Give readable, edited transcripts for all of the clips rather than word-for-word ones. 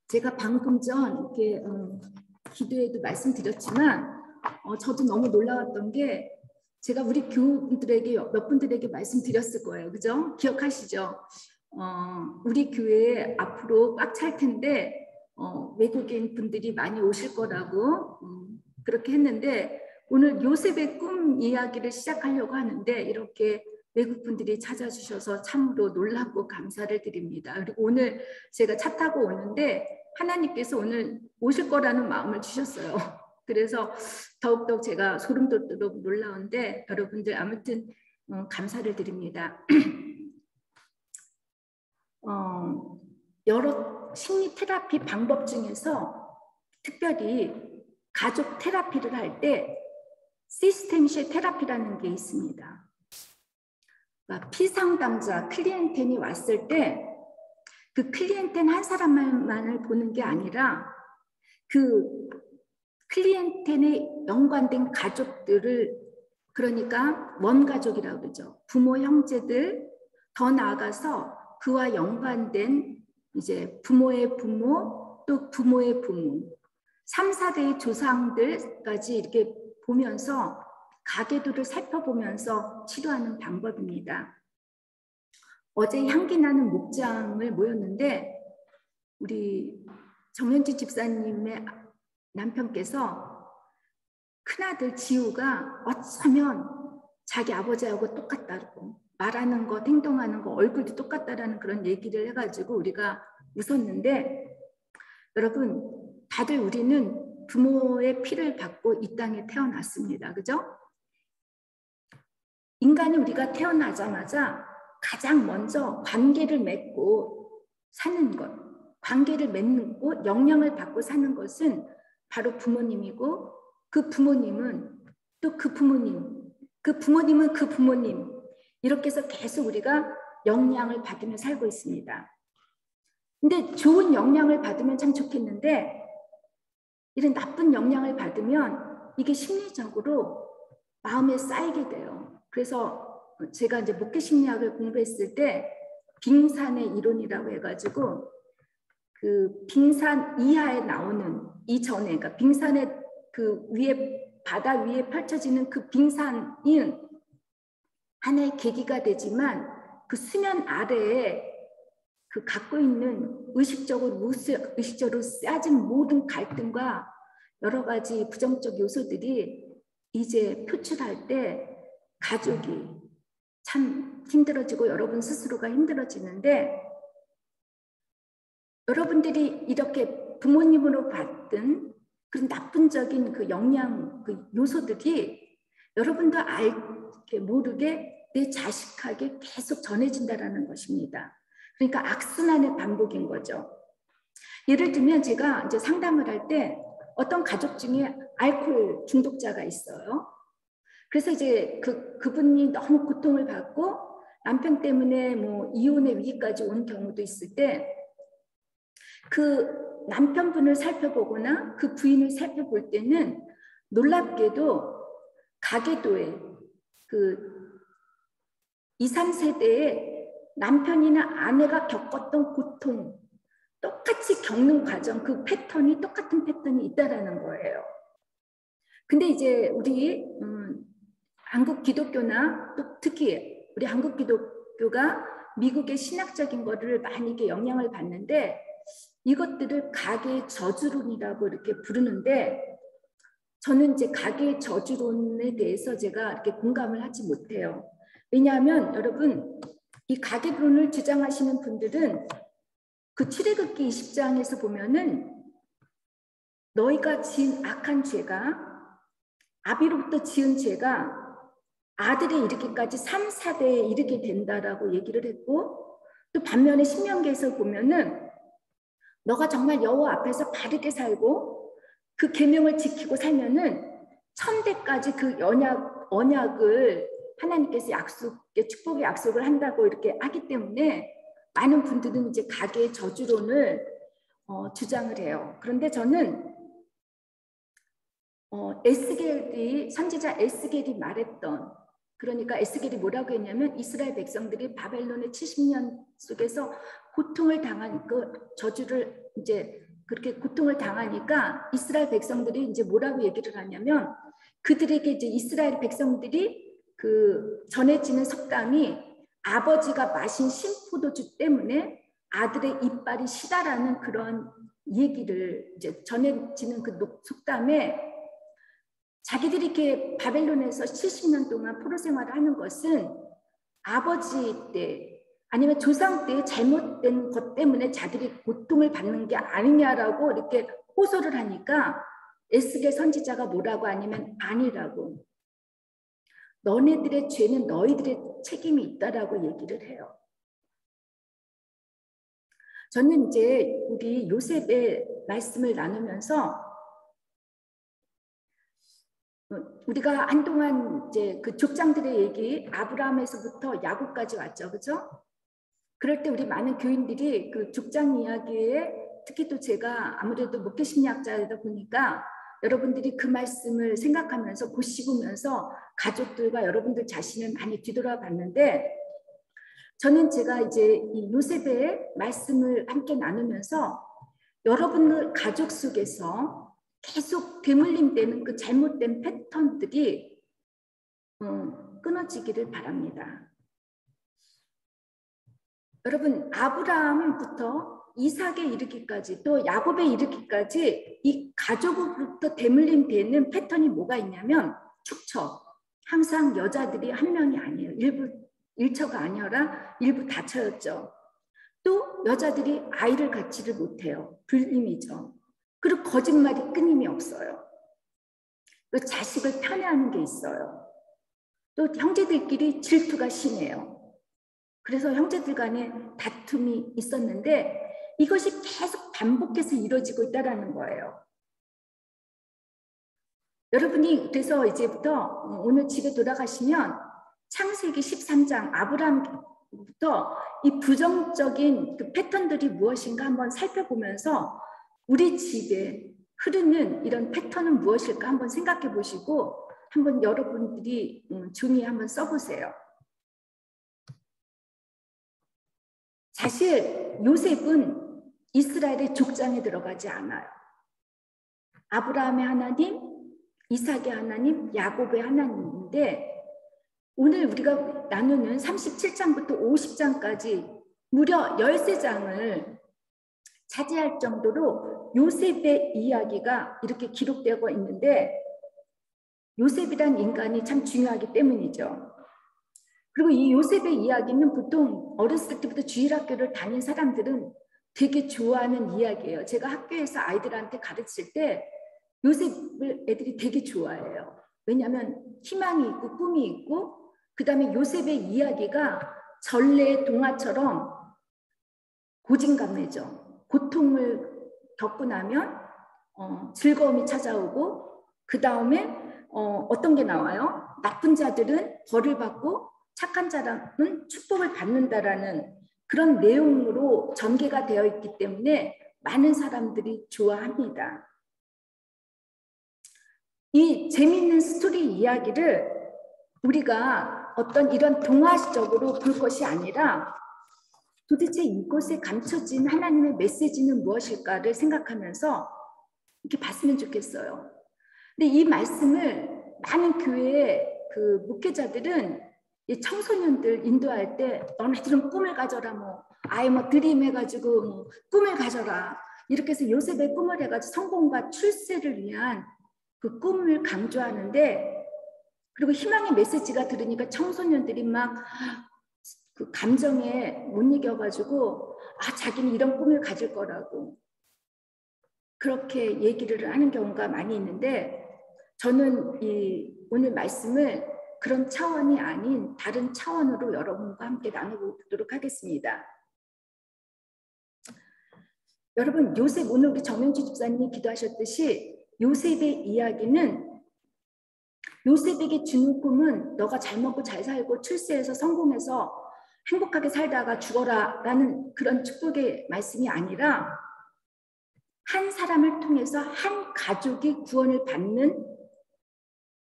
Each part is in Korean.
제가 방금 전 이렇게 기도에도 말씀드렸지만 저도 너무 놀라웠던 게 제가 우리 교우분들에게 몇 분들에게 말씀드렸을 거예요. 그죠? 기억하시죠? 우리 교회에 앞으로 꽉 찰 텐데 외국인 분들이 많이 오실 거라고 그렇게 했는데 오늘 요셉의 꿈 이야기를 시작하려고 하는데 이렇게 외국 분들이 찾아주셔서 참으로 놀랍고 감사를 드립니다. 그리고 오늘 제가 차 타고 오는데 하나님께서 오늘 오실 거라는 마음을 주셨어요. 그래서 더욱더 제가 소름 돋도록 놀라운데 여러분들 아무튼 감사를 드립니다. 여러 심리 테라피 방법 중에서 특별히 가족 테라피를 할 때 시스템식 테라피라는 게 있습니다. 피상담자 클리엔텐이 왔을 때 그 클리엔텐 한 사람만을 보는 게 아니라 그 클리엔텐에 연관된 가족들을, 그러니까 원가족이라고 그러죠. 부모, 형제들, 더 나아가서 그와 연관된 이제 부모의 부모, 또 부모의 부모, 3, 4대의 조상들까지 이렇게 보면서 가계도를 살펴보면서 치료하는 방법입니다. 어제 향기 나는 목장을 모였는데 우리 정현지 집사님의 남편께서 큰아들 지우가 어쩌면 자기 아버지하고 똑같다고 말하는 것, 행동하는 것, 얼굴도 똑같다라는 그런 얘기를 해가지고 우리가 웃었는데 여러분 다들 우리는 부모의 피를 받고 이 땅에 태어났습니다. 그죠? 인간이 우리가 태어나자마자 가장 먼저 관계를 맺고 사는 것, 관계를 맺고 영향을 받고 사는 것은 바로 부모님이고 그 부모님은 또 그 부모님, 그 부모님은 그 부모님, 이렇게 해서 계속 우리가 영향을 받으며 살고 있습니다. 근데 좋은 영향을 받으면 참 좋겠는데 이런 나쁜 영향을 받으면 이게 심리적으로 마음에 쌓이게 돼요. 그래서 제가 이제 목회 심리학을 공부했을 때 빙산의 이론이라고 해가지고 그 빙산 이하에 나오는 이전에, 그러니까 빙산의 그 위에 바다 위에 펼쳐지는 그 빙산이 하나의 계기가 되지만 그 수면 아래에 그 갖고 있는 의식적으로 쌓여진 모든 갈등과 여러 가지 부정적 요소들이 이제 표출할 때 가족이 참 힘들어지고 여러분 스스로가 힘들어지는데 여러분들이 이렇게 부모님으로 받던 그런 나쁜적인 그 영향, 그 요소들이 여러분도 알게 모르게 내 자식에게 계속 전해진다는 것입니다. 그러니까 악순환의 반복인 거죠. 예를 들면 제가 이제 상담을 할 때 어떤 가족 중에 알코올 중독자가 있어요. 그래서 이제 그분이 너무 고통을 받고 남편 때문에 뭐 이혼의 위기까지 온 경우도 있을 때 그 남편분을 살펴보거나 그 부인을 살펴볼 때는 놀랍게도 가계도에 그 2, 3세대의 남편이나 아내가 겪었던 고통, 똑같이 겪는 과정, 그 패턴이 똑같은 패턴이 있다라는 거예요. 근데 이제 우리 한국 기독교나 또 특히 우리 한국 기독교가 미국의 신학적인 거를 많이 이렇게 영향을 받는데 이것들을 가계의 저주론이라고 이렇게 부르는데 저는 이제 가계의 저주론에 대해서 제가 이렇게 공감을 하지 못해요. 왜냐하면 여러분 이 가계론을 주장하시는 분들은 그 출애굽기 20장에서 보면은 너희가 지은 악한 죄가 아비로부터 지은 죄가 아들에 이르기까지 3, 4대에 이르게 된다라고 얘기를 했고 또 반면에 신명기에서 보면은 너가 정말 여호와 앞에서 바르게 살고 그 계명을 지키고 살면은 천대까지 그 언약을 하나님께서 축복의 약속을 한다고 이렇게 하기 때문에 많은 분들은 이제 가계의 저주론을 주장을 해요. 그런데 저는 선지자 에스겔이 말했던, 그러니까 에스겔이 뭐라고 했냐면 이스라엘 백성들이 바벨론의 70년 속에서 고통을 당한 그 저주를 이제 그렇게 고통을 당하니까 이스라엘 백성들이 이제 뭐라고 얘기를 하냐면 그들에게 이제 이스라엘 백성들이 그 전해지는 속담이 아버지가 마신 신포도주 때문에 아들의 이빨이 시다라는 그런 얘기를 이제 전해지는 그 속담에 자기들이 이렇게 바벨론에서 70년 동안 포로 생활을 하는 것은 아버지 때 아니면 조상 때 잘못된 것 때문에 자들이 고통을 받는 게 아니냐라고 이렇게 호소를 하니까 에스겔 선지자가 뭐라고 하냐면 아니라고. 너네들의 죄는 너희들의 책임이 있다라고 얘기를 해요. 저는 이제 우리 요셉의 말씀을 나누면서 우리가 한동안 이제 그 족장들의 얘기 아브라함에서부터 야곱까지 왔죠, 그죠? 그럴 때 우리 많은 교인들이 그 족장 이야기에 특히 또 제가 아무래도 목회심리학자이다 보니까 여러분들이 그 말씀을 생각하면서 고씹으면서 가족들과 여러분들 자신을 많이 뒤돌아봤는데 저는 제가 이제 이 요셉의 말씀을 함께 나누면서 여러분들 가족 속에서 계속 되물림되는 그 잘못된 패턴들이 끊어지기를 바랍니다. 여러분 아브라함부터 이삭에 이르기까지 또 야곱에 이르기까지 이 가족으로부터 되물림되는 패턴이 뭐가 있냐면 축처. 항상 여자들이 한 명이 아니에요. 일처가 아니라 일부 다처였죠. 또 여자들이 아이를 갖지를 못해요. 불임이죠. 그리고 거짓말이 끊임이 없어요. 또 자식을 편애하는 게 있어요. 또 형제들끼리 질투가 심해요. 그래서 형제들 간에 다툼이 있었는데 이것이 계속 반복해서 이루어지고 있다는 거예요. 여러분이 그래서 이제부터 오늘 집에 돌아가시면 창세기 13장 아브라함부터 이 부정적인 그 패턴들이 무엇인가 한번 살펴보면서 우리 집에 흐르는 이런 패턴은 무엇일까 한번 생각해 보시고 한번 여러분들이 종이에 한번 써보세요. 사실 요셉은 이스라엘의 족장에 들어가지 않아요. 아브라함의 하나님, 이삭의 하나님, 야곱의 하나님인데 오늘 우리가 나누는 37장부터 50장까지 무려 13장을 차지할 정도로 요셉의 이야기가 이렇게 기록되고 있는데 요셉이란 인간이 참 중요하기 때문이죠. 그리고 이 요셉의 이야기는 보통 어렸을 때부터 주일학교를 다닌 사람들은 되게 좋아하는 이야기예요. 제가 학교에서 아이들한테 가르칠 때 요셉을 애들이 되게 좋아해요. 왜냐하면 희망이 있고 꿈이 있고 그 다음에 요셉의 이야기가 전래의 동화처럼 고진감래죠. 고통을 겪고 나면 즐거움이 찾아오고 그 다음에 어떤 게 나와요? 나쁜 자들은 벌을 받고 착한 자는 축복을 받는다라는 그런 내용으로 전개가 되어 있기 때문에 많은 사람들이 좋아합니다. 이 재미있는 스토리 이야기를 우리가 어떤 이런 동화적으로 볼 것이 아니라 도대체 이곳에 감춰진 하나님의 메시지는 무엇일까를 생각하면서 이렇게 봤으면 좋겠어요. 근데 이 말씀을 많은 교회의 그 목회자들은 이 청소년들 인도할 때 너네들은 꿈을 가져라 뭐 아예 뭐 드림 해가지고 뭐 꿈을 가져라 이렇게 해서 요셉의 꿈을 해가지고 성공과 출세를 위한 그 꿈을 강조하는데 그리고 희망의 메시지가 들으니까 청소년들이 막 그 감정에 못 이겨가지고 자기는 이런 꿈을 가질 거라고 그렇게 얘기를 하는 경우가 많이 있는데 저는 이 오늘 말씀을 그런 차원이 아닌 다른 차원으로 여러분과 함께 나눠보도록 하겠습니다. 여러분 요셉 오늘 우리 정명주 집사님이 기도하셨듯이 요셉의 이야기는 요셉에게 주는 꿈은 너가 잘 먹고 잘 살고 출세해서 성공해서 행복하게 살다가 죽어라 라는 그런 축복의 말씀이 아니라 한 사람을 통해서 한 가족이 구원을 받는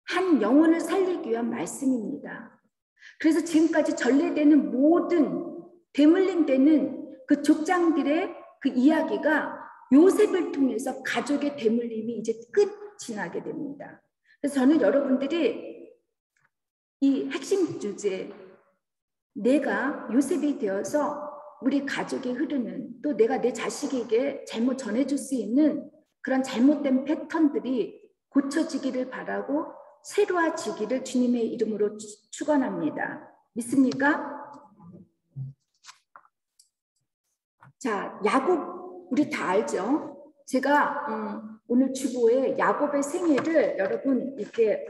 한 영혼을 살리기 위한 말씀입니다. 그래서 지금까지 전래되는 모든 대물림되는 그 족장들의 그 이야기가 요셉을 통해서 가족의 대물림이 이제 끝이 나게 됩니다. 그래서 저는 여러분들이 이 핵심 주제, 내가 요셉이 되어서 우리 가족에 흐르는, 또 내가 내 자식에게 잘못 전해줄 수 있는 그런 잘못된 패턴들이 고쳐지기를 바라고 새로워지기를 주님의 이름으로 축원합니다. 믿습니까? 자, 야곱 우리 다 알죠? 제가 오늘 주보에 야곱의 생애를 여러분 이렇게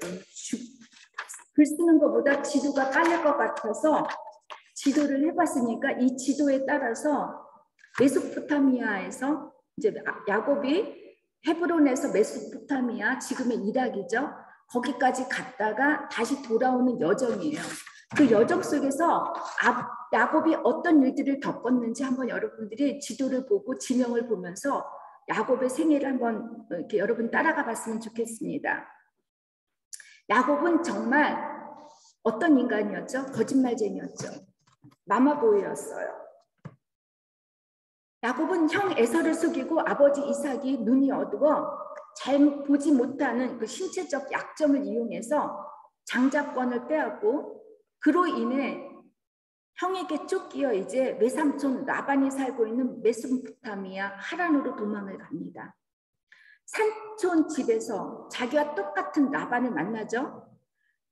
글 쓰는 것보다 지도가 깔릴 것 같아서 지도를 해봤으니까 이 지도에 따라서 메소포타미아에서 이제 야곱이 헤브론에서 메소포타미아, 지금의 이락이죠. 거기까지 갔다가 다시 돌아오는 여정이에요. 그 여정 속에서 야곱이 어떤 일들을 겪었는지 한번 여러분들이 지도를 보고 지명을 보면서 야곱의 생애를 한번 이렇게 여러분 따라가 봤으면 좋겠습니다. 야곱은 정말 어떤 인간이었죠? 거짓말쟁이였죠. 마마보이였어요. 야곱은 형 에서를 속이고 아버지 이삭이 눈이 어두워 잘 보지 못하는 그 신체적 약점을 이용해서 장자권을 빼앗고, 그로 인해 형에게 쫓기어 이제 외삼촌 라반이 살고 있는 메소포타미아 하란으로 도망을 갑니다. 삼촌 집에서 자기와 똑같은 라반을 만나죠.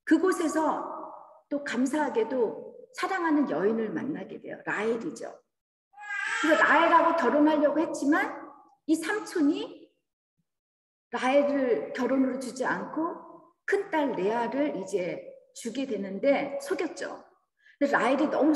그곳에서 또 감사하게도 사랑하는 여인을 만나게 돼요. 라헬이죠. 그래서 라헬하고 결혼하려고 했지만 이 삼촌이 라헬을 결혼으로 주지 않고 큰딸 레아를 이제 주게 되는데 속였죠. 근데 라헬이 너무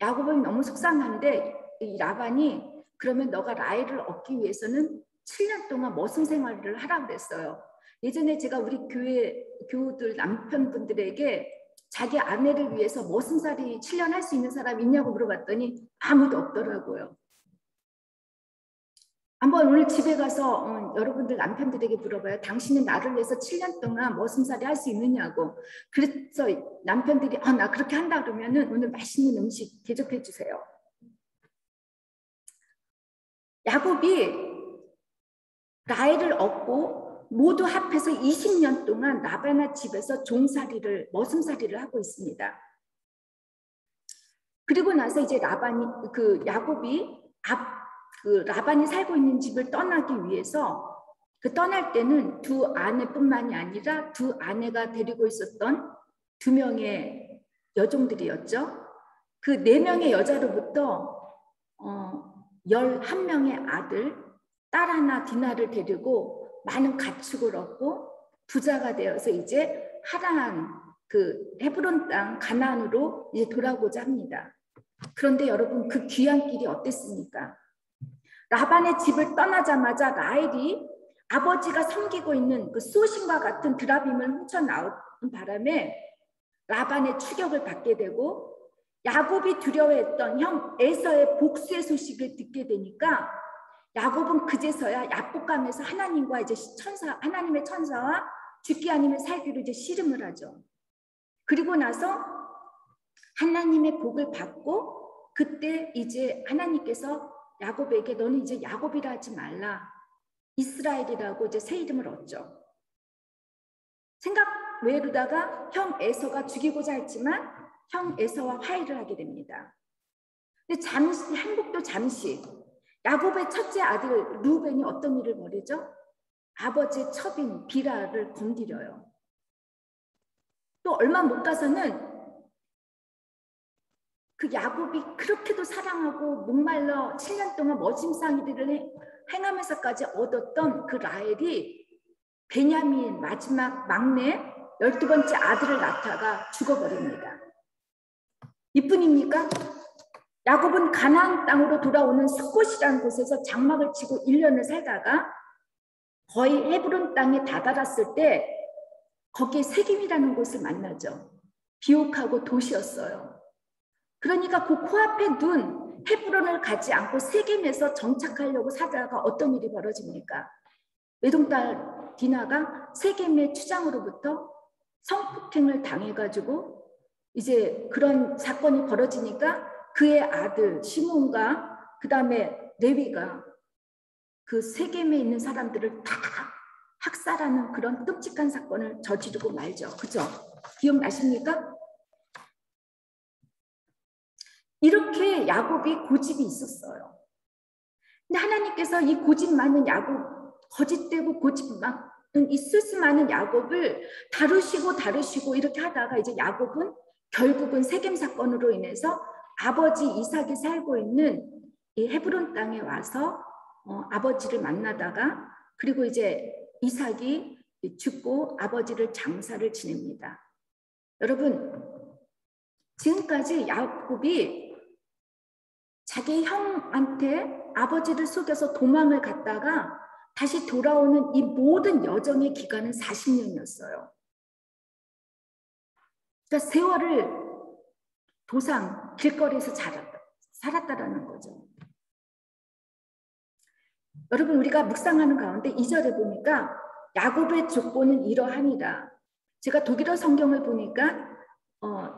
야곱은 너무 속상한데 이 라반이 그러면 너가 라헬을 얻기 위해서는 7년 동안 머슴 생활을 하라고 그랬어요. 예전에 제가 우리 교회 교우들 남편분들에게 자기 아내를 위해서 머슴살이 7년 할 수 있는 사람 있냐고 물어봤더니 아무도 없더라고요. 한번 오늘 집에 가서 여러분들 남편들에게 물어봐요. 당신은 나를 위해서 7년 동안 머슴살이 할 수 있느냐고. 그래서 남편들이 나 그렇게 한다 그러면은 오늘 맛있는 음식 대접해 주세요. 야곱이 라헬을 얻고 모두 합해서 20년 동안 라반의 집에서 종살이를, 머슴살이를 하고 있습니다. 그리고 나서 이제 야곱이 라반이 살고 있는 집을 떠나기 위해서 떠날 때는 두 아내뿐만이 아니라 두 아내가 데리고 있었던 2명의 여종들이었죠. 그 4명의 여자로부터 11명의 아들, 딸 하나 디나를 데리고 많은 가축을 얻고 부자가 되어서 이제 하란 헤브론 땅 가나안으로 이제 돌아오고자 합니다. 그런데 여러분 그 귀한 길이 어땠습니까? 라반의 집을 떠나자마자 라헬이 아버지가 섬기고 있는 그 수호신과 같은 드라빔을 훔쳐나오는 바람에 라반의 추격을 받게 되고, 야곱이 두려워했던 형 에서의 복수의 소식을 듣게 되니까 야곱은 그제서야 야복강에서 하나님과 이제 하나님의 천사와 죽기 아니면 살기로 이제 씨름을 하죠. 그리고 나서 하나님의 복을 받고, 그때 이제 하나님께서 야곱에게 너는 이제 야곱이라 하지 말라, 이스라엘이라고 이제 새 이름을 얻죠. 생각 외로다가 형 에서가 죽이고자 했지만 형 에서와 화해를 하게 됩니다. 근데 잠시, 행복도 잠시. 야곱의 첫째 아들 루벤이 어떤 일을 벌이죠? 아버지의 첩인 비라를 건드려요. 또 얼마 못 가서는 그 야곱이 그렇게도 사랑하고 목말라 7년 동안 머짐상이들을 행하면서까지 얻었던 그 라헬이 베냐민 마지막 막내 12번째 아들을 낳다가 죽어버립니다. 이뿐입니까? 야곱은 가나안 땅으로 돌아오는 스콧이라는 곳에서 장막을 치고 1년을 살다가 거의 헤브론 땅에 다다랐을 때 거기에 세겜이라는 곳을 만나죠. 비옥하고 도시였어요. 그러니까 그 코앞에 둔 헤브론을 가지 않고 세겜에서 정착하려고 사다가 어떤 일이 벌어집니까? 외동딸 디나가 세겜의 추장으로부터 성폭행을 당해가지고 이제 그런 사건이 벌어지니까 그의 아들 시몬과 그 다음에 레위가 그 세겜에 있는 사람들을 다 학살하는 그런 끔찍한 사건을 저지르고 말죠. 그죠? 기억나십니까? 이렇게 야곱이 고집이 있었어요. 근데 하나님께서 이 고집 많은 야곱, 거짓되고 고집 많은 이 스스 많은 야곱을 다루시고 이렇게 하다가 이제 야곱은 결국은 세겜 사건으로 인해서 아버지 이삭이 살고 있는 이 헤브론 땅에 와서 아버지를 만나다가 그리고 이제 이삭이 죽고 아버지를 장사를 지냅니다. 여러분, 지금까지 야곱이 자기 형한테 아버지를 속여서 도망을 갔다가 다시 돌아오는 이 모든 여정의 기간은 40년이었어요. 그러니까 세월을 도상 길거리에서 살았다라는 거죠. 여러분, 우리가 묵상하는 가운데 2절에 보니까 야곱의 족보는 이러하니라. 제가 독일어 성경을 보니까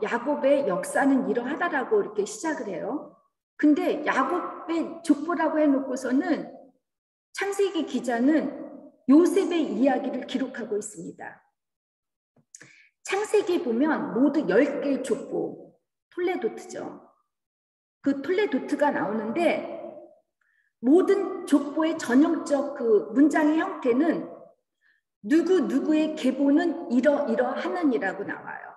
야곱의 역사는 이러하다라고 이렇게 시작을 해요. 근데 야곱의 족보라고 해놓고서는 창세기 기자는 요셉의 이야기를 기록하고 있습니다. 창세기에 보면 모두 10개의 족보, 톨레도트죠. 그 톨레도트가 나오는데 모든 족보의 전형적 그 문장의 형태는 누구의 계보는 이러하느니라고 나와요.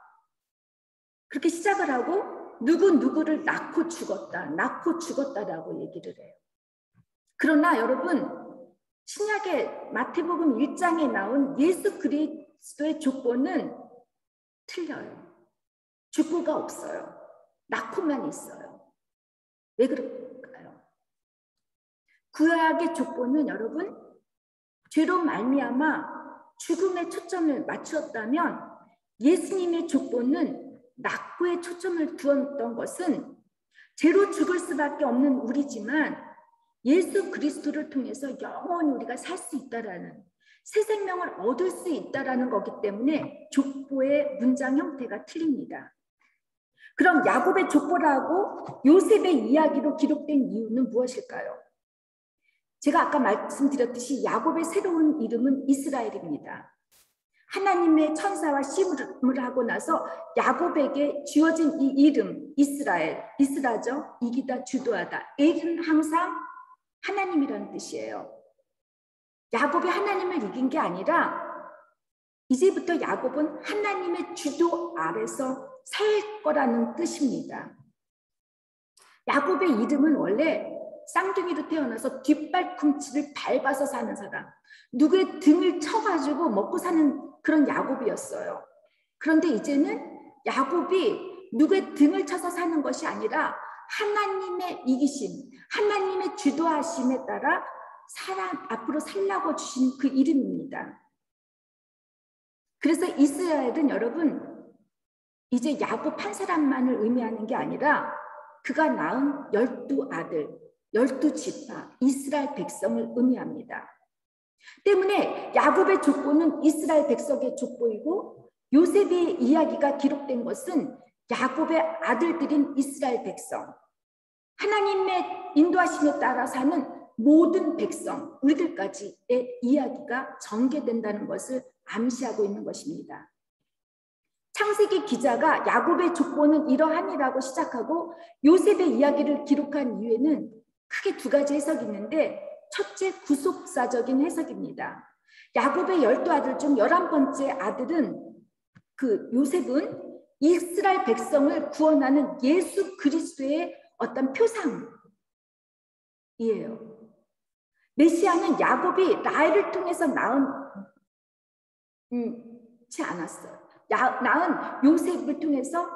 그렇게 시작을 하고 누구를 낳고 죽었다라고 얘기를 해요. 그러나 여러분, 신약의 마태복음 1장에 나온 예수 그리스도의 족보는 틀려요. 죽고가 없어요. 낳고만 있어요. 왜 그럴까요? 구약의 족보는 여러분, 죄로 말미암아 죽음에 초점을 맞추었다면 예수님의 족보는 낙고에 초점을 두었던 것은 죄로 죽을 수밖에 없는 우리지만 예수 그리스도를 통해서 영원히 우리가 살 수 있다라는, 새 생명을 얻을 수 있다라는 거기 때문에 족보의 문장 형태가 틀립니다. 그럼 야곱의 족보라고 요셉의 이야기로 기록된 이유는 무엇일까요? 제가 아까 말씀드렸듯이 야곱의 새로운 이름은 이스라엘입니다. 하나님의 천사와 씨름을 하고 나서 야곱에게 주어진 이 이름 이스라죠. 이기다, 주도하다. 엘은 항상 하나님이라는 뜻이에요. 야곱이 하나님을 이긴 게 아니라 이제부터 야곱은 하나님의 주도 아래서 살 거라는 뜻입니다. 야곱의 이름은 원래 쌍둥이로 태어나서 뒷발꿈치를 밟아서 사는 사람, 누구의 등을 쳐가지고 먹고 사는 그런 야곱이었어요. 그런데 이제는 야곱이 누구의 등을 쳐서 사는 것이 아니라 하나님의 이기심, 하나님의 주도하심에 따라 앞으로 살라고 주신 그 이름입니다. 그래서 이스라엘은 여러분, 이제 야곱 한 사람만을 의미하는 게 아니라 그가 낳은 12아들, 12지파, 이스라엘 백성을 의미합니다. 때문에 야곱의 족보는 이스라엘 백성의 족보이고 요셉의 이야기가 기록된 것은 야곱의 아들들인 이스라엘 백성, 하나님의 인도하심에 따라 사는 모든 백성, 우리들까지의 이야기가 전개된다는 것을 암시하고 있는 것입니다. 창세기 기자가 야곱의 족보는 이러하니라고 시작하고 요셉의 이야기를 기록한 이유에는 크게 두 가지 해석이 있는데, 첫째, 구속사적인 해석입니다. 야곱의 12아들 중 11번째 아들은 요셉은 이스라엘 백성을 구원하는 예수 그리스도의 어떤 표상이에요. 메시아는 야곱이 라헬을 통해서 낳지 않았어요. 낳은 요셉을 통해서가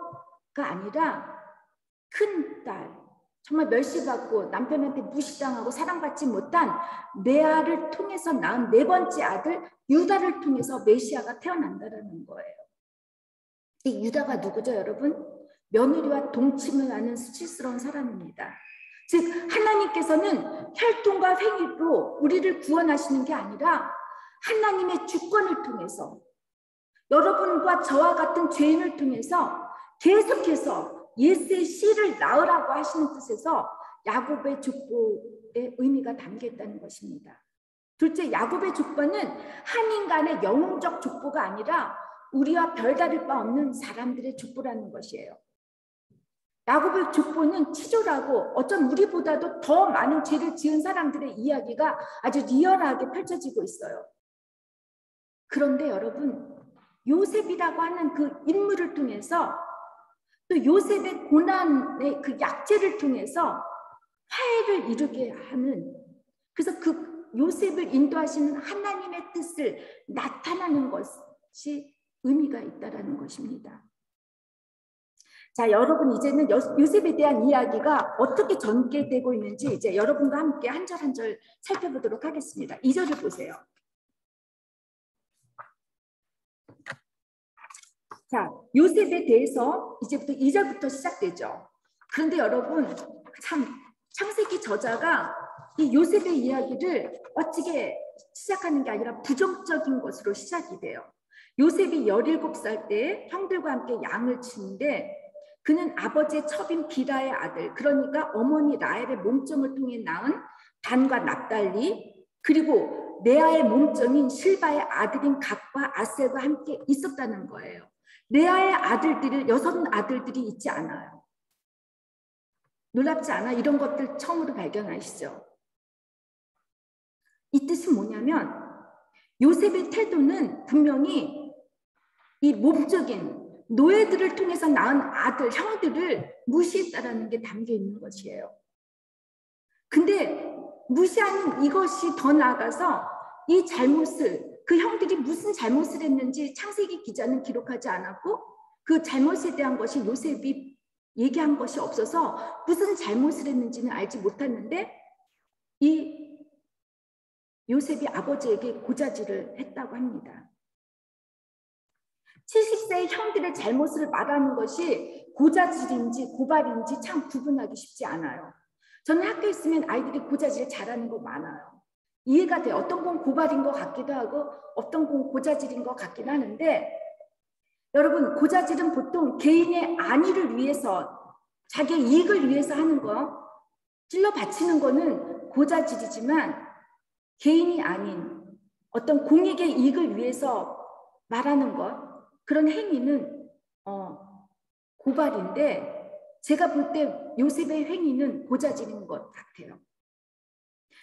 아니라 큰 딸, 정말 멸시받고 남편한테 무시당하고 사랑받지 못한 레아를 통해서 낳은 네 번째 아들 유다를 통해서 메시아가 태어난다는 거예요. 이 유다가 누구죠, 여러분? 며느리와 동침을 하는 수치스러운 사람입니다. 즉 하나님께서는 혈통과 행위로 우리를 구원하시는 게 아니라 하나님의 주권을 통해서, 여러분과 저와 같은 죄인을 통해서 계속해서 예세 씨를 낳으라고 하시는 뜻에서 야곱의 족보의 의미가 담겨 있다는 것입니다. 둘째, 야곱의 족보는 한 인간의 영웅적 족보가 아니라 우리와 별다를 바 없는 사람들의 족보라는 것이에요. 야곱의 족보는 치졸하고 어떤 우리보다도 더 많은 죄를 지은 사람들의 이야기가 아주 리얼하게 펼쳐지고 있어요. 그런데 여러분, 요셉이라고 하는 그 인물을 통해서 또 요셉의 고난의 그 약재를 통해서 화해를 이루게 하는, 그래서 그 요셉을 인도하시는 하나님의 뜻을 나타나는 것이 의미가 있다는 것입니다. 자, 여러분 이제는 요셉에 대한 이야기가 어떻게 전개되고 있는지 이제 여러분과 함께 한 절 한 절 살펴보도록 하겠습니다. 2절을 보세요. 자, 요셉에 대해서 이제부터 2절부터 시작되죠. 그런데 여러분, 참 창세기 저자가 이 요셉의 이야기를 멋지게 시작하는 게 아니라 부정적인 것으로 시작이 돼요. 요셉이 17살 때 형들과 함께 양을 치는데 그는 아버지의 첩인 비라의 아들, 그러니까 어머니 라헬의 몸종을 통해 낳은 단과 납달리, 그리고 레아의 몸종인 실바의 아들인 갓과 아셀과 함께 있었다는 거예요. 레아의 아들들이 6 아들들이 있지 않아요. 놀랍지 않아? 이런 것들 처음으로 발견하시죠? 이 뜻은 뭐냐면 요셉의 태도는 분명히 이 몸적인 노예들을 통해서 낳은 아들, 형들을 무시했다라는 게 담겨 있는 것이에요. 근데 무시하는 이것이 더 나아가서 이 잘못을, 그 형들이 무슨 잘못을 했는지 창세기 기자는 기록하지 않았고 그 잘못에 대한 것이 요셉이 얘기한 것이 없어서 무슨 잘못을 했는지는 알지 못했는데 이 요셉이 아버지에게 고자질을 했다고 합니다. 70세의 형들의 잘못을 말하는 것이 고자질인지 고발인지 참 구분하기 쉽지 않아요. 저는 학교에 있으면 아이들이 고자질 잘하는 거 많아요. 이해가 돼요. 어떤 건 고발인 것 같기도 하고 어떤 건 고자질인 것 같긴 하는데 여러분, 고자질은 보통 개인의 안위를 위해서 자기의 이익을 위해서 하는 거, 찔러 바치는 거는 고자질이지만 개인이 아닌 어떤 공익의 이익을 위해서 말하는 것, 그런 행위는 고발인데 제가 볼 때 요셉의 행위는 고자질인 것 같아요.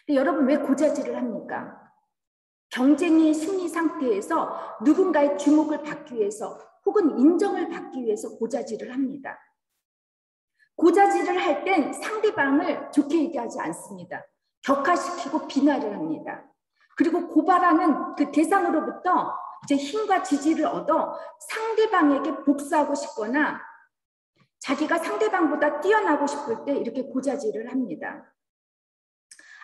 근데 여러분, 왜 고자질을 합니까? 경쟁의 심리 상태에서 누군가의 주목을 받기 위해서 혹은 인정을 받기 위해서 고자질을 합니다. 고자질을 할 땐 상대방을 좋게 얘기하지 않습니다. 격하시키고 비난을 합니다. 그리고 고발하는 그 대상으로부터 이제 힘과 지지를 얻어 상대방에게 복수하고 싶거나 자기가 상대방보다 뛰어나고 싶을 때 이렇게 고자질을 합니다.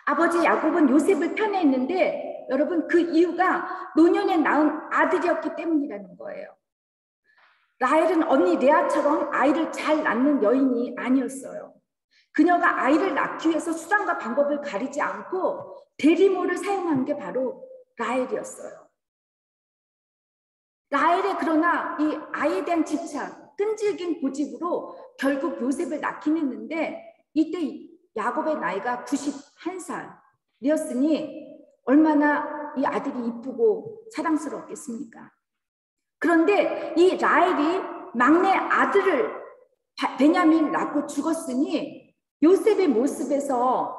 아버지 야곱은 요셉을 편애했는데 여러분, 그 이유가 노년에 낳은 아들이었기 때문이라는 거예요. 라헬은 언니 레아처럼 아이를 잘 낳는 여인이 아니었어요. 그녀가 아이를 낳기 위해서 수단과 방법을 가리지 않고 대리모를 사용한 게 바로 라헬이었어요. 라헬의 그러나 이 아이에 대한 집착, 끈질긴 고집으로 결국 요셉을 낳긴 했는데 이때 야곱의 나이가 91살이었으니 얼마나 이 아들이 이쁘고 사랑스러웠겠습니까? 그런데 이 라헬이 막내 아들을 베냐민을 낳고 죽었으니 요셉의 모습에서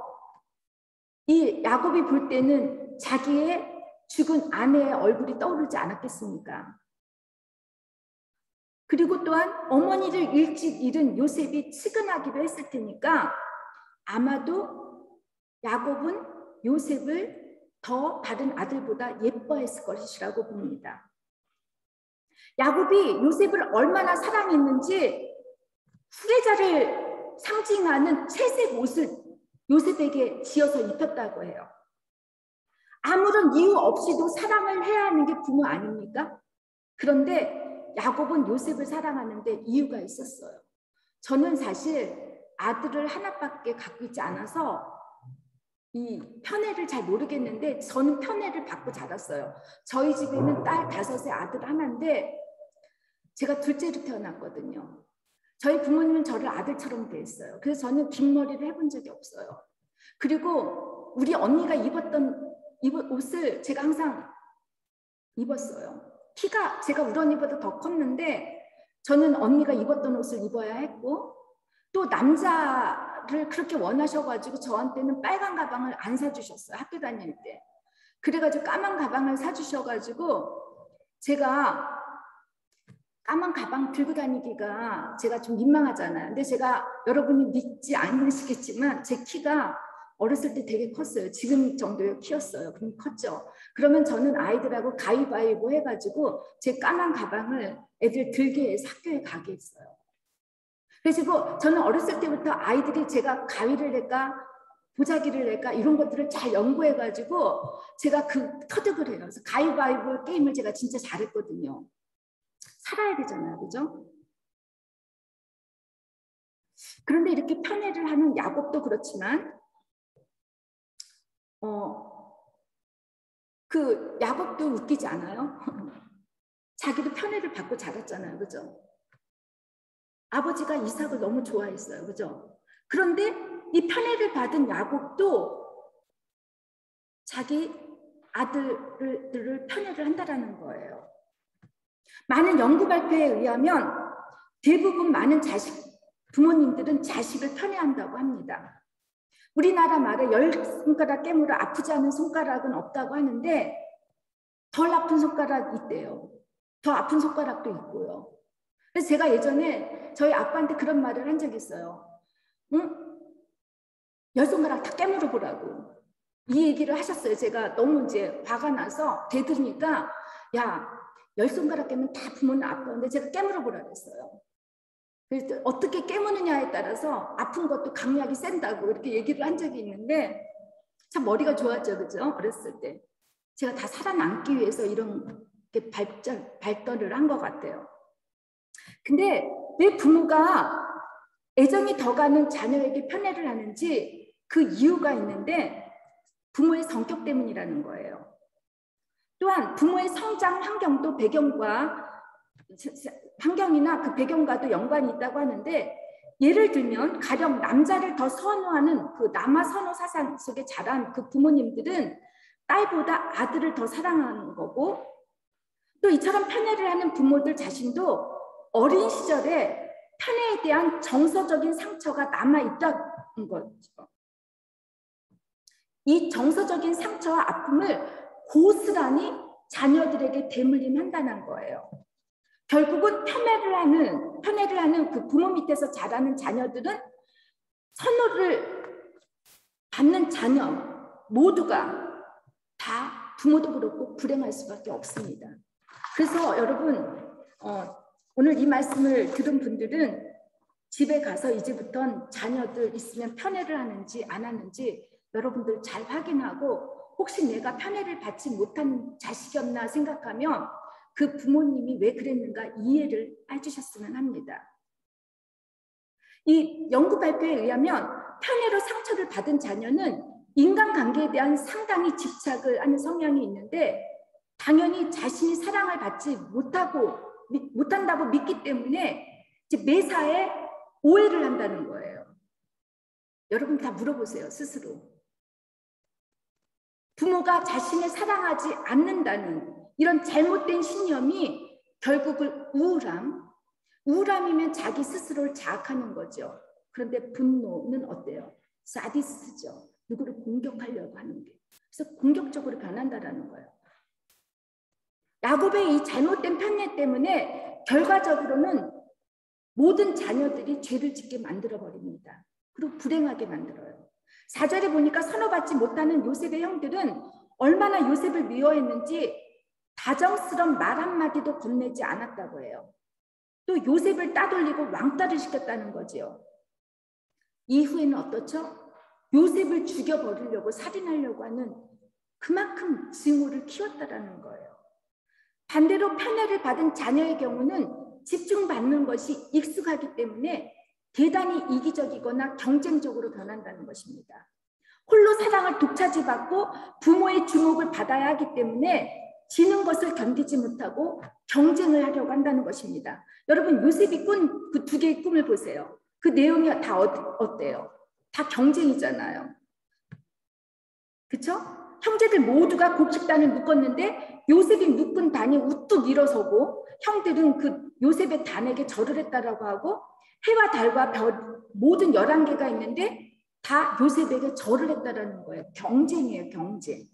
이 야곱이 볼 때는 자기의 죽은 아내의 얼굴이 떠오르지 않았겠습니까? 그리고 또한 어머니를 일찍 잃은 요셉이 측은하기도 했을 테니까 아마도 야곱은 요셉을 더 다른 아들보다 예뻐했을 것이라고 봅니다. 야곱이 요셉을 얼마나 사랑했는지 후계자를 상징하는 채색 옷을 요셉에게 지어서 입혔다고 해요. 아무런 이유 없이도 사랑을 해야 하는 게 부모 아닙니까? 그런데 야곱은 요셉을 사랑하는데 이유가 있었어요. 저는 사실 아들을 하나밖에 갖고 있지 않아서 이 편애를 잘 모르겠는데 저는 편애를 받고 자랐어요. 저희 집에는 딸 5의 아들 하나인데 제가 둘째로 태어났거든요. 저희 부모님은 저를 아들처럼 대했어요. 그래서 저는 긴 머리를 해본 적이 없어요. 그리고 우리 언니가 입었던 옷을 제가 항상 입었어요. 키가 제가 우리 언니보다 더 컸는데 저는 언니가 입었던 옷을 입어야 했고, 또 남자를 그렇게 원하셔가지고 저한테는 빨간 가방을 안 사주셨어요. 학교 다닐 때. 그래가지고 까만 가방을 사주셔가지고 제가 까만 가방 들고 다니기가 제가 좀 민망하잖아요. 근데 제가 여러분이 믿지 않으시겠지만 제 키가 어렸을 때 되게 컸어요. 지금 정도의 키였어요. 그럼 컸죠. 그러면 저는 아이들하고 가위바위보 해가지고 제 까만 가방을 애들 들게 해서 학교에 가게 했어요. 그래서 저는 어렸을 때부터 아이들이 제가 가위를 낼까 보자기를 낼까 이런 것들을 잘 연구해가지고 제가 터득을 해요. 그래서 가위바위보 게임을 제가 진짜 잘했거든요. 살아야 되잖아요. 그죠? 그런데 이렇게 편애를 하는 야곱도 그렇지만 그 야곱도 웃기지 않아요? 자기도 편애를 받고 자랐잖아요. 그죠? 아버지가 이삭을 너무 좋아했어요. 그죠? 그런데 이 편애를 받은 야곱도 자기 아들을 편애를 한다라는 거예요. 많은 연구 발표에 의하면 대부분 많은 부모님들은 자식을 편애한다고 합니다. 우리나라 말에 10손가락 깨물어 아프지 않은 손가락은 없다고 하는데 덜 아픈 손가락이 있대요. 더 아픈 손가락도 있고요. 그래서 제가 예전에 저희 아빠한테 그런 말을 한 적이 있어요. 응? 10손가락 다 깨물어 보라고. 이 얘기를 하셨어요. 제가 너무 이제 화가 나서 대들으니까 야 10손가락 깨면 다 부모는 아파는데 제가 깨물어 보라 그랬어요. 그래서 어떻게 깨무느냐에 따라서 아픈 것도 강약이 센다고 이렇게 얘기를 한 적이 있는데 참 머리가 좋았죠. 그죠? 어렸을 때. 제가 다 살아남기 위해서 이런 발달을 한 것 같아요. 근데 왜 부모가 애정이 더 가는 자녀에게 편애를 하는지 그 이유가 있는데 부모의 성격 때문이라는 거예요. 또한 부모의 성장 환경도 환경이나 그 배경과도 연관이 있다고 하는데 예를 들면 가령 남자를 더 선호하는 그 남아 선호 사상 속에 자란 그 부모님들은 딸보다 아들을 더 사랑하는 거고 또 이처럼 편애를 하는 부모들 자신도 어린 시절에 편애에 대한 정서적인 상처가 남아있다는 거죠. 이 정서적인 상처와 아픔을 고스란히 자녀들에게 대물림한다는 거예요. 결국은 편애를 하는 그 부모 밑에서 자라는 자녀들은 선호를 받는 자녀 모두가 다 부모도 그렇고 불행할 수밖에 없습니다. 그래서 여러분 오늘 이 말씀을 들은 분들은 집에 가서 이제부터는 자녀들 있으면 편애를 하는지 안 하는지 여러분들 잘 확인하고 혹시 내가 편애를 받지 못한 자식이었나 생각하면 그 부모님이 왜 그랬는가 이해를 해주셨으면 합니다. 이 연구 발표에 의하면 편애로 상처를 받은 자녀는 인간관계에 대한 상당히 집착을 하는 성향이 있는데 당연히 자신이 사랑을 받지 못한다고 믿기 때문에 이제 매사에 오해를 한다는 거예요. 여러분 다 물어보세요. 스스로. 부모가 자신을 사랑하지 않는다는 이런 잘못된 신념이 결국은 우울함이면 자기 스스로를 자학하는 거죠. 그런데 분노는 어때요? 사디스트죠. 누구를 공격하려고 하는 게. 그래서 공격적으로 변한다라는 거예요. 야곱의 이 잘못된 편애 때문에 결과적으로는 모든 자녀들이 죄를 짓게 만들어버립니다. 그리고 불행하게 만들어요. 4절에 보니까 선호받지 못하는 요셉의 형들은 얼마나 요셉을 미워했는지 다정스러운 말 한마디도 건네지 않았다고 해요. 또 요셉을 따돌리고 왕따를 시켰다는 거지요. 이후에는 어떻죠? 요셉을 죽여버리려고 살인하려고 하는 그만큼 증오를 키웠다라는 거예요. 반대로 편애를 받은 자녀의 경우는 집중받는 것이 익숙하기 때문에 대단히 이기적이거나 경쟁적으로 변한다는 것입니다. 홀로 사랑을 독차지받고 부모의 주목을 받아야 하기 때문에 지는 것을 견디지 못하고 경쟁을 하려고 한다는 것입니다. 여러분 요셉이 꾼 그 두 개의 꿈을 보세요. 그 내용이 다 어때요? 다 경쟁이잖아요. 그쵸? 형제들 모두가 곡식단을 묶었는데 요셉이 묶은 단이 우뚝 일어서고 형들은 그 요셉의 단에게 절을 했다라고 하고 해와 달과 별 모든 11개가 있는데 다 요셉에게 절을 했다라는 거예요. 경쟁이에요. 경쟁.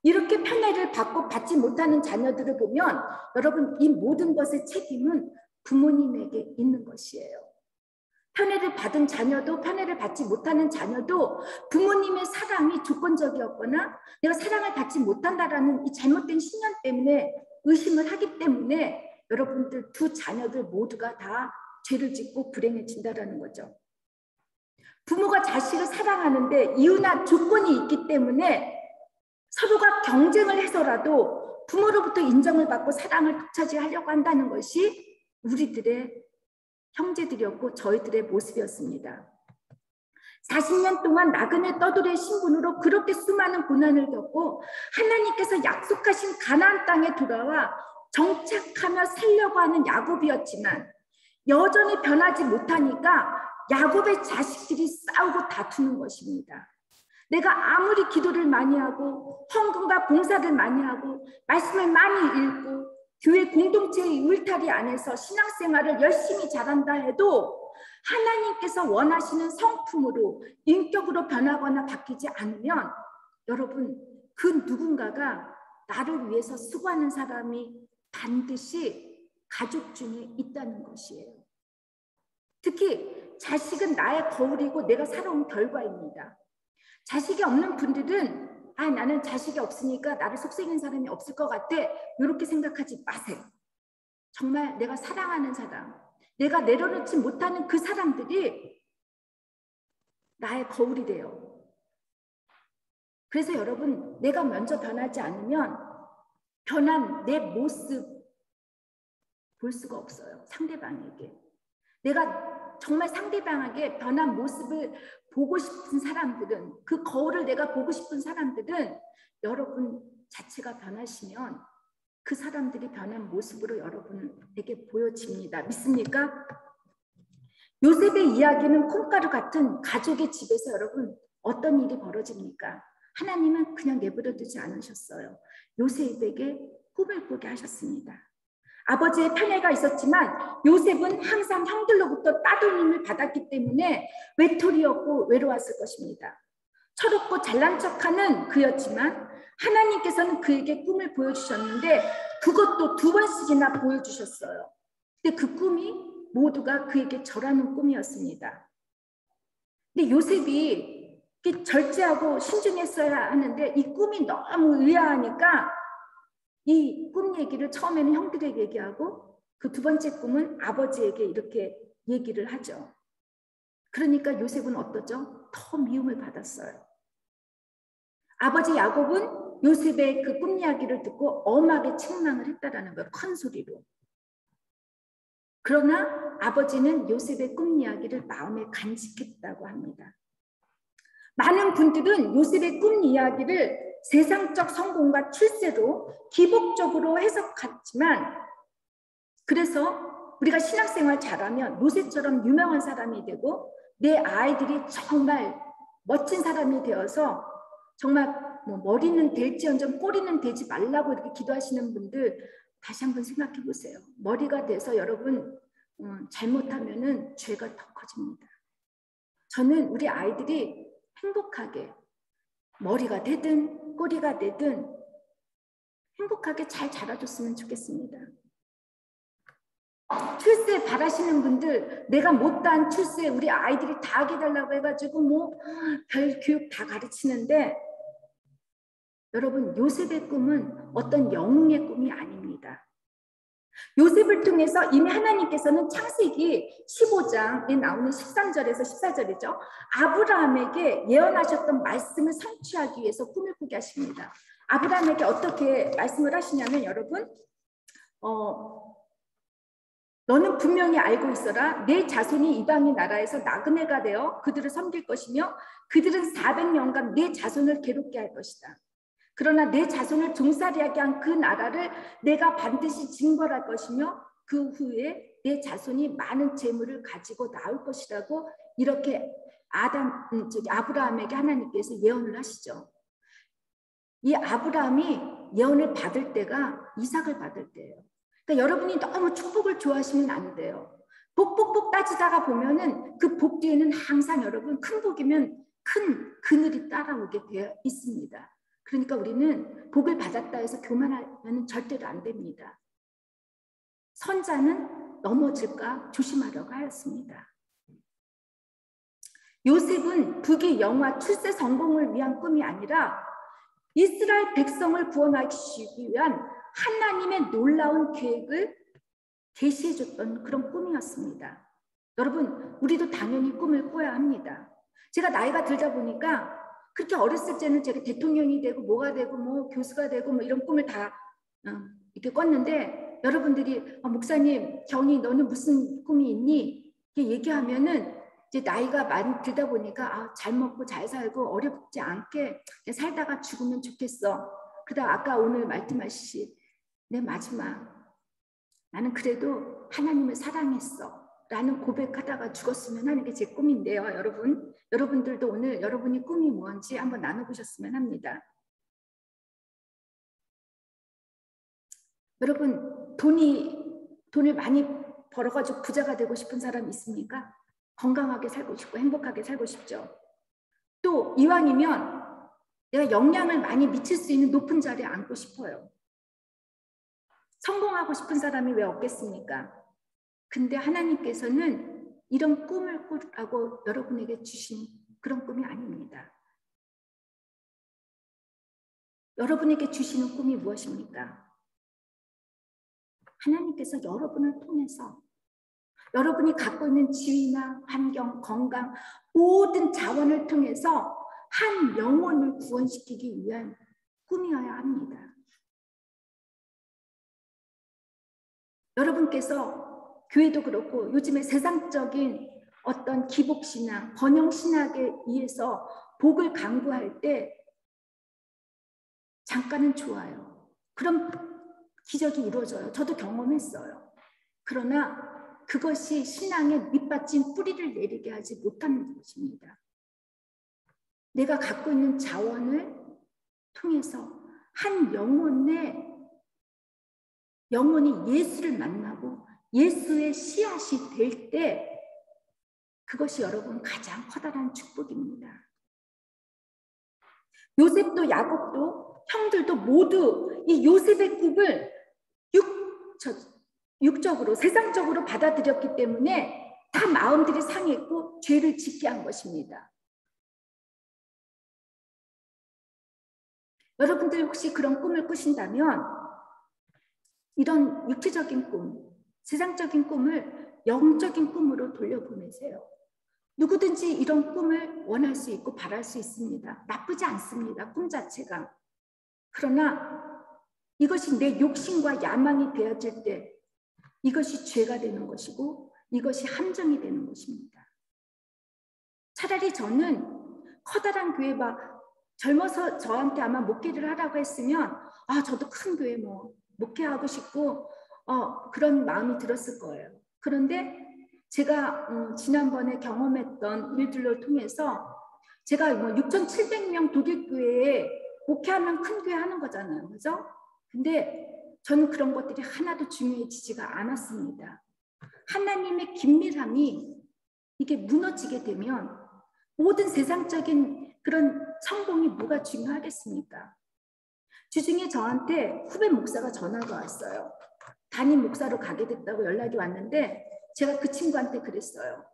이렇게 편애를 받지 못하는 자녀들을 보면 여러분 이 모든 것의 책임은 부모님에게 있는 것이에요. 편애를 받은 자녀도 편애를 받지 못하는 자녀도 부모님의 사랑이 조건적이었거나 내가 사랑을 받지 못한다라는 이 잘못된 신념 때문에 의심을 하기 때문에 여러분들 두 자녀들 모두가 다 죄를 짓고 불행해진다라는 거죠. 부모가 자식을 사랑하는데 이유나 조건이 있기 때문에 서로가 경쟁을 해서라도 부모로부터 인정을 받고 사랑을 독차지하려고 한다는 것이 우리들의 형제들이었고 저희들의 모습이었습니다. 40년 동안 나그네 떠돌이의 신분으로 그렇게 수많은 고난을 겪고 하나님께서 약속하신 가나안 땅에 돌아와 정착하며 살려고 하는 야곱이었지만 여전히 변하지 못하니까 야곱의 자식들이 싸우고 다투는 것입니다. 내가 아무리 기도를 많이 하고 헌금과 봉사를 많이 하고 말씀을 많이 읽고 교회 공동체의 울타리 안에서 신앙생활을 열심히 잘한다 해도 하나님께서 원하시는 성품으로 인격으로 변하거나 바뀌지 않으면 여러분 그 누군가가 나를 위해서 수고하는 사람이 반드시 가족 중에 있다는 것이에요. 특히 자식은 나의 거울이고 내가 살아온 결과입니다. 자식이 없는 분들은 나는 자식이 없으니까 나를 속삭이는 사람이 없을 것 같아. 이렇게 생각하지 마세요. 정말 내가 사랑하는 사람, 내가 내려놓지 못하는 그 사람들이 나의 거울이 돼요. 그래서 여러분 내가 먼저 변하지 않으면 변한 내 모습 볼 수가 없어요. 상대방에게. 내가 정말 상대방에게 변한 모습을 보고 싶은 사람들은 그 거울을 내가 보고 싶은 사람들은 여러분 자체가 변하시면 그 사람들이 변한 모습으로 여러분에게 보여집니다. 믿습니까? 요셉의 이야기는 콩가루 같은 가족의 집에서 여러분 어떤 일이 벌어집니까? 하나님은 그냥 내버려 두지 않으셨어요. 요셉에게 꿈을 꾸게 하셨습니다. 아버지의 편애가 있었지만 요셉은 항상 형들로부터 따돌림을 받았기 때문에 외톨이였고 외로웠을 것입니다. 철없고 잘난 척하는 그였지만 하나님께서는 그에게 꿈을 보여주셨는데 그것도 2번씩이나 보여주셨어요. 근데 그 꿈이 모두가 그에게 절하는 꿈이었습니다. 근데 요셉이 절제하고 신중했어야 하는데 이 꿈이 너무 의아하니까 이 꿈 얘기를 처음에는 형들에게 얘기하고 그 2번째 꿈은 아버지에게 이렇게 얘기를 하죠. 그러니까 요셉은 어떠죠? 더 미움을 받았어요. 아버지 야곱은 요셉의 그 꿈 이야기를 듣고 엄하게 책망을 했다라는 거예요. 큰 소리로. 그러나 아버지는 요셉의 꿈 이야기를 마음에 간직했다고 합니다. 많은 분들은 요셉의 꿈 이야기를 세상적 성공과 출세로 기복적으로 해석했지만 그래서 우리가 신앙생활 잘하면 요셉처럼 유명한 사람이 되고 내 아이들이 정말 멋진 사람이 되어서 정말 머리는 될지언정 꼬리는 되지 말라고 이렇게 기도하시는 분들 다시 한번 생각해 보세요. 머리가 돼서 여러분 잘못하면은 죄가 더 커집니다. 저는 우리 아이들이 행복하게 머리가 되든 꼬리가 되든 행복하게 잘 자라줬으면 좋겠습니다. 출세 바라시는 분들 내가 못한 출세 우리 아이들이 다 하게 달라고 해가지고 별 교육 다 가르치는데 여러분 요셉의 꿈은 어떤 영웅의 꿈이 아닙니다. 요셉을 통해서 이미 하나님께서는 창세기 15장에 나오는 13절에서 14절이죠. 아브라함에게 예언하셨던 말씀을 성취하기 위해서 꿈을 꾸게 하십니다. 아브라함에게 어떻게 말씀을 하시냐면 여러분 너는 분명히 알고 있어라. 내 자손이 이방인 나라에서 나그네가 되어 그들을 섬길 것이며 그들은 400년간 내 자손을 괴롭게 할 것이다. 그러나 내 자손을 종살이하게 한 그 나라를 내가 반드시 징벌할 것이며 그 후에 내 자손이 많은 재물을 가지고 나올 것이라고 이렇게 아브라함에게 하나님께서 예언을 하시죠. 이 아브라함이 예언을 받을 때가 이삭을 받을 때예요. 그러니까 여러분이 너무 축복을 좋아하시면 안 돼요. 복복복 따지다가 보면은 그 복 뒤에는 항상 여러분 큰 복이면 큰 그늘이 따라오게 되어 있습니다. 그러니까 우리는 복을 받았다 해서 교만하면 절대로 안 됩니다. 선자는 넘어질까 조심하려고 하였습니다. 요셉은 부귀 영화 출세 성공을 위한 꿈이 아니라 이스라엘 백성을 구원하시기 위한 하나님의 놀라운 계획을 계시해줬던 그런 꿈이었습니다. 여러분, 우리도 당연히 꿈을 꿔야 합니다. 제가 나이가 들다 보니까 그렇게 어렸을 때는 제가 대통령이 되고 뭐가 되고 뭐 교수가 되고 뭐 이런 꿈을 다 이렇게 꿨는데, 여러분들이 목사님, 경희 너는 무슨 꿈이 있니? 이렇게 얘기하면은 이제 나이가 많이 들다 보니까 잘 먹고 잘 살고 어렵지 않게 살다가 죽으면 좋겠어. 그다음 아까 오늘 말씀하시지 내 마지막 나는 그래도 하나님을 사랑했어 라는 고백하다가 죽었으면 하는 게 제 꿈인데요. 여러분들도 오늘 여러분이 꿈이 뭔지 한번 나눠보셨으면 합니다. 여러분, 돈을 많이 벌어가지고 부자가 되고 싶은 사람 있습니까? 건강하게 살고 싶고 행복하게 살고 싶죠. 또 이왕이면 내가 영향을 많이 미칠 수 있는 높은 자리에 앉고 싶어요. 성공하고 싶은 사람이 왜 없겠습니까? 근데 하나님께서는 이런 꿈을 꾸라고 여러분에게 주신 그런 꿈이 아닙니다. 여러분에게 주시는 꿈이 무엇입니까? 하나님께서 여러분을 통해서 여러분이 갖고 있는 지위나 환경, 건강, 모든 자원을 통해서 한 영혼을 구원시키기 위한 꿈이어야 합니다. 여러분께서 교회도 그렇고 요즘에 세상적인 어떤 기복신앙, 번영신학에 의해서 복을 강구할 때 잠깐은 좋아요. 그럼 기적이 이루어져요. 저도 경험했어요. 그러나 그것이 신앙의 밑받침 뿌리를 내리게 하지 못하는 것입니다. 내가 갖고 있는 자원을 통해서 한 영혼이 예수를 만나고 예수의 씨앗이 될 때 그것이 여러분 가장 커다란 축복입니다. 요셉도 야곱도 형들도 모두 이 요셉의 꿈을 육적으로 세상적으로 받아들였기 때문에 다 마음들이 상했고 죄를 짓게 한 것입니다. 여러분들 혹시 그런 꿈을 꾸신다면 이런 육체적인 꿈, 세상적인 꿈을 영적인 꿈으로 돌려보내세요. 누구든지 이런 꿈을 원할 수 있고 바랄 수 있습니다. 나쁘지 않습니다. 꿈 자체가. 그러나 이것이 내 욕심과 야망이 되어질 때 이것이 죄가 되는 것이고 이것이 함정이 되는 것입니다. 차라리 저는 커다란 교회 젊어서 저한테 아마 목회를 하라고 했으면 저도 큰 교회 목회하고 싶고 그런 마음이 들었을 거예요. 그런데 제가 지난번에 경험했던 일들을 통해서 제가 6,700명 독일교회에 목회하면 큰 교회 하는 거잖아요. 그죠? 근데 저는 그런 것들이 하나도 중요해지지가 않았습니다. 하나님의 긴밀함이 이게 무너지게 되면 모든 세상적인 그런 성공이 뭐가 중요하겠습니까? 주중에 저한테 후배 목사가 전화가 왔어요. 담임 목사로 가게 됐다고 연락이 왔는데 제가 그 친구한테 그랬어요.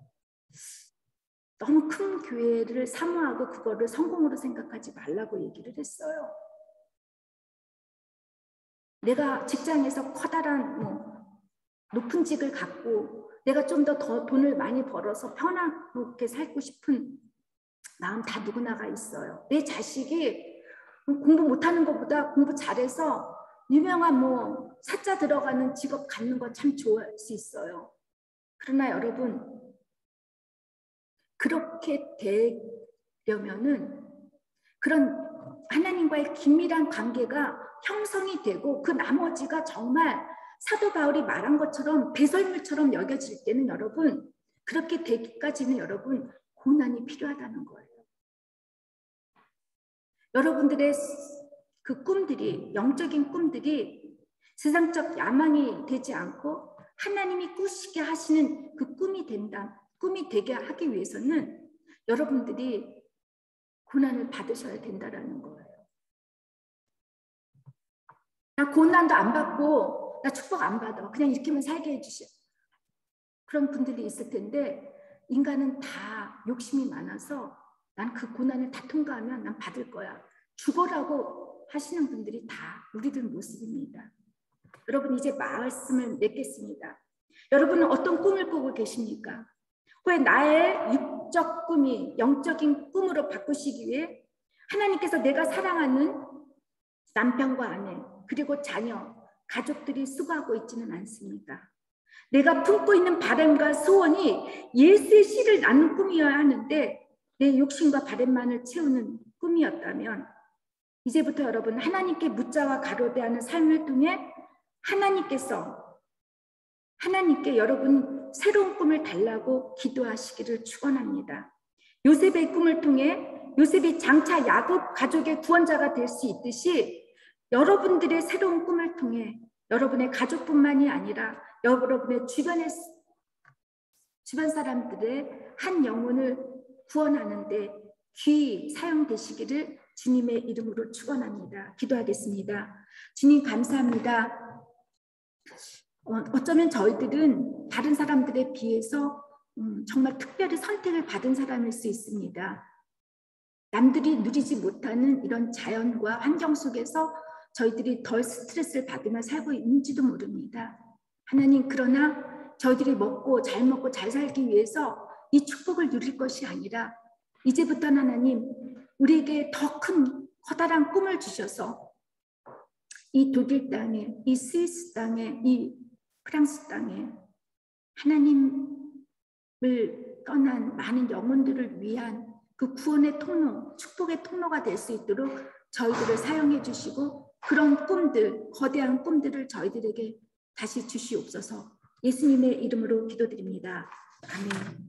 너무 큰 교회를 사모하고 그거를 성공으로 생각하지 말라고 얘기를 했어요. 내가 직장에서 커다란 높은 직을 갖고 내가 좀 더 돈을 많이 벌어서 편하게 살고 싶은 마음 다 누구나가 있어요. 내 자식이 공부 못하는 것보다 공부 잘해서 유명한 사자 들어가는 직업 갖는 거 참 좋아할 수 있어요. 그러나 여러분 그렇게 되려면은 그런 하나님과의 긴밀한 관계가 형성이 되고 그 나머지가 정말 사도 바울이 말한 것처럼 배설물처럼 여겨질 때는 여러분, 그렇게 되기까지는 여러분 고난이 필요하다는 거예요. 여러분들의 그 꿈들이, 영적인 꿈들이 세상적 야망이 되지 않고 하나님이 꾸시게 하시는 그 꿈이 되게 하기 위해서는 여러분들이 고난을 받으셔야 된다는 거예요. 나 고난도 안 받고 나 축복 안 받아. 그냥 이렇게만 살게 해주셔. 그런 분들이 있을 텐데 인간은 다 욕심이 많아서 난 그 고난을 다 통과하면 난 받을 거야. 죽어라고 하시는 분들이 다 우리들 모습입니다. 여러분 이제 말씀을 맺겠습니다. 여러분은 어떤 꿈을 꾸고 계십니까? 왜 나의 육적 꿈이 영적인 꿈으로 바꾸시기 위해 하나님께서 내가 사랑하는 남편과 아내 그리고 자녀, 가족들이 수고하고 있지는 않습니다. 내가 품고 있는 바람과 소원이 예수의 씨를 낳는 꿈이어야 하는데 내 욕심과 바람만을 채우는 꿈이었다면 이제부터 여러분 하나님께 묻자와 가로대하는 삶을 통해 하나님께 여러분 새로운 꿈을 달라고 기도하시기를 축원합니다. 요셉의 꿈을 통해 요셉이 장차 야곱 가족의 구원자가 될 수 있듯이 여러분들의 새로운 꿈을 통해 여러분의 가족뿐만이 아니라 여러분의 주변 사람들의 한 영혼을 구원하는 데 귀히 사용되시기를 주님의 이름으로 축원합니다. 기도하겠습니다. 주님 감사합니다. 어쩌면 저희들은 다른 사람들에 비해서 정말 특별히 선택을 받은 사람일 수 있습니다. 남들이 누리지 못하는 이런 자연과 환경 속에서 저희들이 덜 스트레스를 받으며 살고 있는지도 모릅니다. 하나님, 그러나 저희들이 잘 먹고 잘 살기 위해서 이 축복을 누릴 것이 아니라 이제부터는 하나님, 우리에게 더 큰 커다란 꿈을 주셔서 이 독일 땅에, 이 스위스 땅에, 이 프랑스 땅에 하나님을 떠난 많은 영혼들을 위한 그 구원의 통로, 축복의 통로가 될 수 있도록 저희들을 사용해 주시고 그런 꿈들, 거대한 꿈들을 저희들에게 다시 주시옵소서. 예수님의 이름으로 기도드립니다. 아멘.